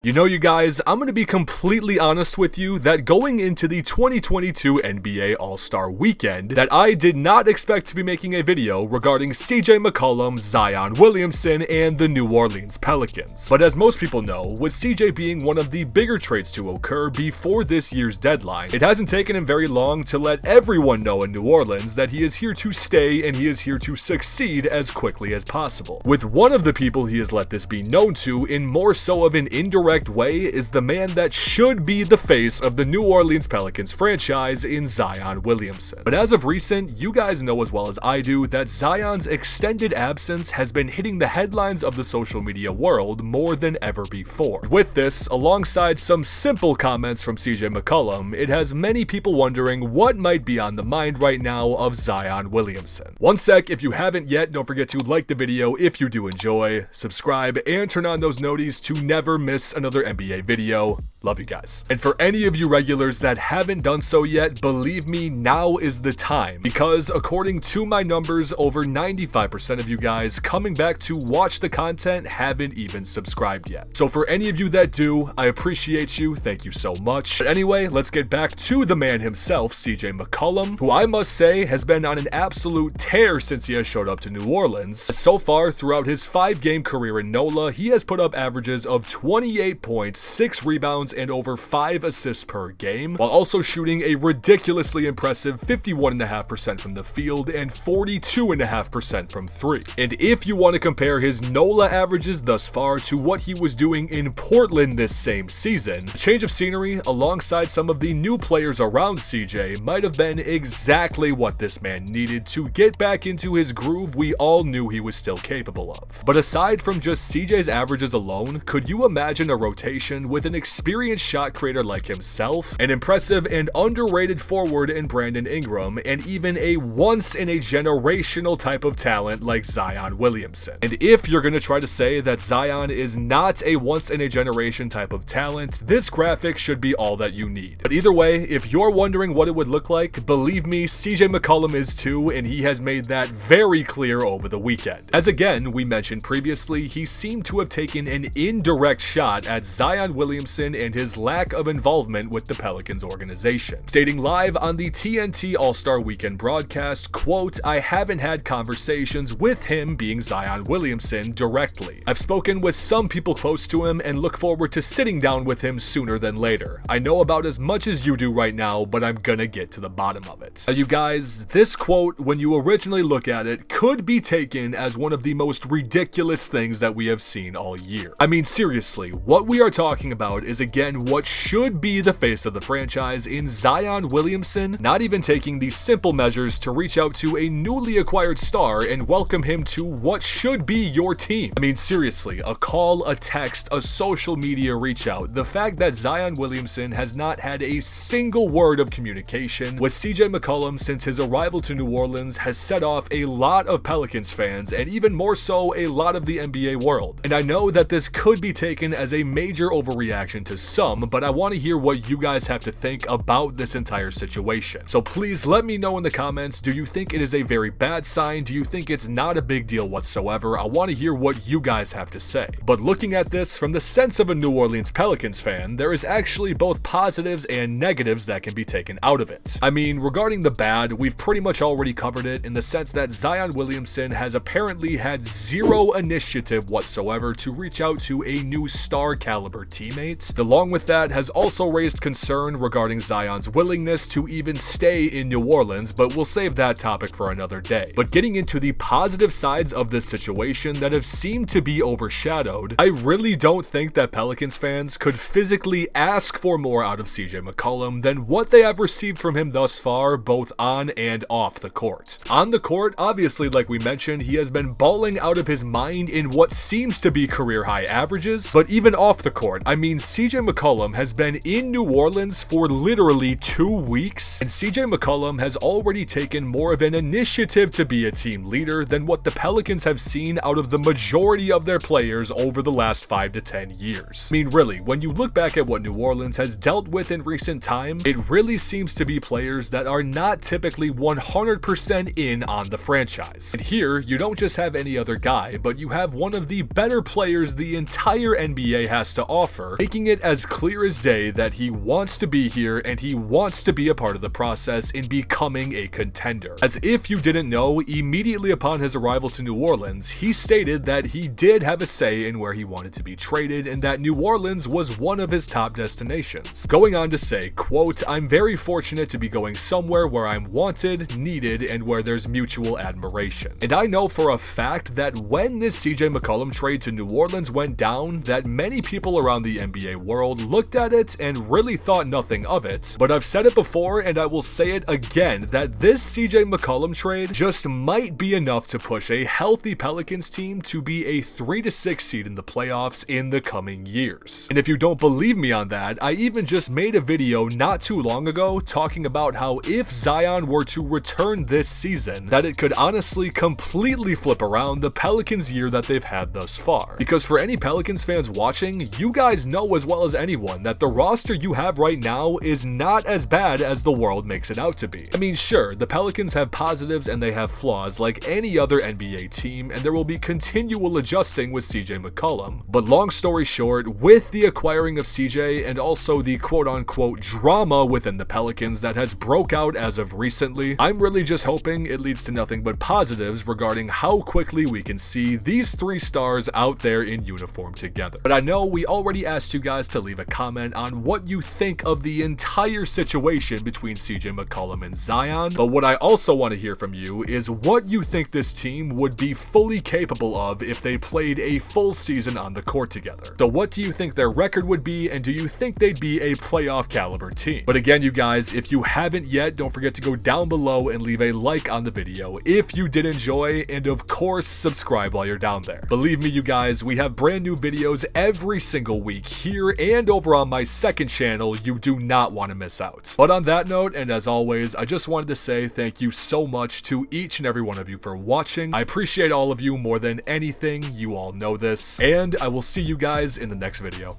You know, you guys, I'm going to be completely honest with you that going into the 2022 NBA All-Star Weekend, that I did not expect to be making a video regarding CJ McCollum, Zion Williamson, and the New Orleans Pelicans. But as most people know, with CJ being one of the bigger trades to occur before this year's deadline, it hasn't taken him very long to let everyone know in New Orleans that he is here to stay and he is here to succeed as quickly as possible. With one of the people he has let this be known to in more so of an indirect way is the man that should be the face of the New Orleans Pelicans franchise in Zion Williamson. But as of recent, you guys know as well as I do that Zion's extended absence has been hitting the headlines of the social media world more than ever before. With this, alongside some simple comments from CJ McCollum, it has many people wondering what might be on the mind right now of Zion Williamson. One sec, if you haven't yet, don't forget to like the video if you do enjoy, subscribe, and turn on those noties to never miss another NBA video. Love you guys. And for any of you regulars that haven't done so yet, believe me, now is the time. Because according to my numbers, over 95% of you guys coming back to watch the content haven't even subscribed yet. So for any of you that do, I appreciate you. Thank you so much. But anyway, let's get back to the man himself, CJ McCollum, who I must say has been on an absolute tear since he has showed up to New Orleans. So far, throughout his 5-game career in NOLA, he has put up averages of 28 points, 6 rebounds, and over 5 assists per game, while also shooting a ridiculously impressive 51.5% from the field and 42.5% from 3. And if you want to compare his NOLA averages thus far to what he was doing in Portland this same season, a change of scenery alongside some of the new players around CJ might have been exactly what this man needed to get back into his groove we all knew he was still capable of. But aside from just CJ's averages alone, could you imagine a rotation with an experienced shot creator like himself, an impressive and underrated forward in Brandon Ingram, and even a once-in-a-generational type of talent like Zion Williamson? And if you're going to try to say that Zion is not a once-in-a-generation type of talent, this graphic should be all that you need. But either way, if you're wondering what it would look like, believe me, CJ McCollum is too, and he has made that very clear over the weekend. As again, we mentioned previously, he seemed to have taken an indirect shot at Zion Williamson and his lack of involvement with the Pelicans organization, stating live on the TNT All-Star Weekend broadcast, quote, "I haven't had conversations with him," being Zion Williamson, directly. "I've spoken with some people close to him and look forward to sitting down with him sooner than later. I know about as much as you do right now, but I'm gonna get to the bottom of it." Now, you guys, this quote, when you originally look at it, could be taken as one of the most ridiculous things that we have seen all year. I mean, seriously, what we are talking about is again what should be the face of the franchise in Zion Williamson, not even taking these simple measures to reach out to a newly acquired star and welcome him to what should be your team. I mean, seriously, a call, a text, a social media reach out. The fact that Zion Williamson has not had a single word of communication with CJ McCollum since his arrival to New Orleans has set off a lot of Pelicans fans and even more so a lot of the NBA world. And I know that this could be taken as a major overreaction to some, but I want to hear what you guys have to think about this entire situation. So please let me know in the comments, do you think it is a very bad sign? Do you think it's not a big deal whatsoever? I want to hear what you guys have to say. But looking at this from the sense of a New Orleans Pelicans fan, there is actually both positives and negatives that can be taken out of it. I mean, regarding the bad, we've pretty much already covered it in the sense that Zion Williamson has apparently had zero initiative whatsoever to reach out to a new star caliber teammate. Along with that has also raised concern regarding Zion's willingness to even stay in New Orleans, but we'll save that topic for another day. But getting into the positive sides of this situation that have seemed to be overshadowed, I really don't think that Pelicans fans could physically ask for more out of CJ McCollum than what they have received from him thus far, both on and off the court. On the court, obviously, like we mentioned, he has been balling out of his mind in what seems to be career high averages, but even off the court, I mean, CJ McCollum has been in New Orleans for literally 2 weeks, and CJ McCollum has already taken more of an initiative to be a team leader than what the Pelicans have seen out of the majority of their players over the last 5 to 10 years. I mean, really, when you look back at what New Orleans has dealt with in recent time, it really seems to be players that are not typically 100% in on the franchise. And here, you don't just have any other guy, but you have one of the better players the entire NBA has to offer, making it as clear as day that he wants to be here and he wants to be a part of the process in becoming a contender. As if you didn't know, immediately upon his arrival to New Orleans, he stated that he did have a say in where he wanted to be traded and that New Orleans was one of his top destinations. Going on to say, quote, "I'm very fortunate to be going somewhere where I'm wanted, needed, and where there's mutual admiration." And I know for a fact that when this CJ McCollum trade to New Orleans went down, that many people around the NBA world looked at it and really thought nothing of it. But I've said it before and I will say it again, that this CJ McCollum trade just might be enough to push a healthy Pelicans team to be a 3 to 6 seed in the playoffs in the coming years. And if you don't believe me on that, I even just made a video not too long ago talking about how if Zion were to return this season, that it could honestly completely flip around the Pelicans year that they've had thus far. Because for any Pelicans fans watching, you guys know as well as anyone that the roster you have right now is not as bad as the world makes it out to be. I mean, sure, the Pelicans have positives and they have flaws like any other NBA team, and there will be continual adjusting with CJ McCollum. But long story short, with the acquiring of CJ and also the quote-unquote drama within the Pelicans that has broke out as of recently, I'm really just hoping it leads to nothing but positives regarding how quickly we can see these 3 stars out there in uniform together. But I know we already asked you guys to leave a comment on what you think of the entire situation between CJ McCollum and Zion, but what I also want to hear from you is what you think this team would be fully capable of if they played a full season on the court together. So what do you think their record would be, and do you think they'd be a playoff caliber team? But again, you guys, if you haven't yet, don't forget to go down below and leave a like on the video if you did enjoy, and of course subscribe while you're down there. Believe me, you guys, we have brand new videos every single week here and over on my second channel. You do not want to miss out. But on that note, and as always, I just wanted to say thank you so much to each and every one of you for watching. I appreciate all of you more than anything. You all know this, and I will see you guys in the next video.